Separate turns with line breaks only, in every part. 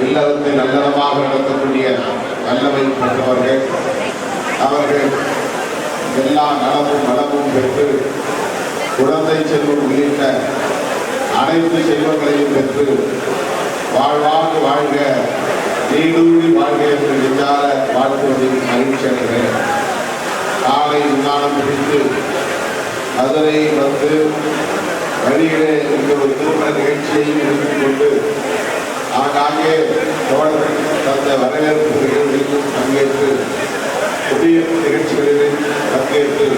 இல்லறத்தை நல்லறமாக நடத்தக்கூடிய வல்லமை பெற்றவர்கள். அவர்கள் எல்லா நலமும் வளமும் பெற்று குழந்தை செல்வம் உள்ளிட்ட அனைத்து செல்வங்களையும் பெற்று வாழ்வாங்கு வாழ்க, நீடூழி வாழ்க என்று நெஞ்சார வாழ்த்துவதில் மகிழ்ச்சி அடைகிறேன். காலை விமானம் பிடித்து மதுரை வந்து வழியிலே இந்த ஒரு திருமண நிகழ்ச்சியை எடுத்துக் கொண்டு ஆங்காங்கே தோழர்கள் தந்த வரவேற்பு நிகழ்வுகளிலும் பங்கேற்று புதிய நிகழ்ச்சிகளிலும் பங்கேற்று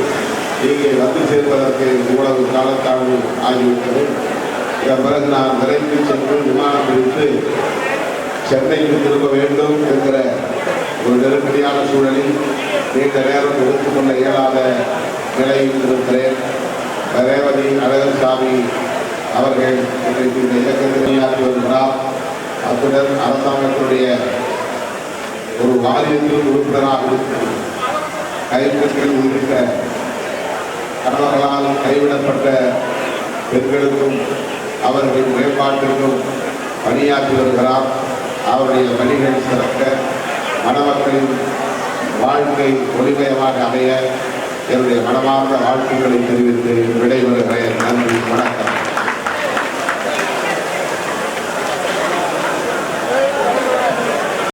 இங்கே வந்து சேர்வதற்கு இவ்வளவு காலத்தாழ்வு ஆகிவிட்டது. இதன் பிறகு நான் விரைந்து சென்று விமானம் பிடித்து சென்னைக்கு திரும்ப வேண்டும் என்கிற ஒரு நெருக்கடியான சூழலில் நீண்ட நேரம் எடுத்துக்கொள்ள இயலாத நிலையில் இருக்கிறேன். ரேவதி அழகர்சாமி அவர்கள் இன்றைக்கு இந்த இயக்கத்தில் பணியாற்றி வருகிறார். அத்துடன் அரசாங்கத்தினுடைய ஒரு வாரியத்தில் உறுப்பினராக இருக்கிறது. கைப்பற்றில் உள்ளிட்ட கணவர்களால் கைவிடப்பட்ட பெண்களுக்கும் அவர்களின் மேம்பாட்டிற்கும் பணியாற்றி வருகிறார். அவருடைய பணிகள் சிறக்க மணமக்களின் வாழ்க்கை ஒளிமயமாக அமைய என்னுடைய மனமார்ந்த வாழ்த்துக்களை தெரிவித்து விடை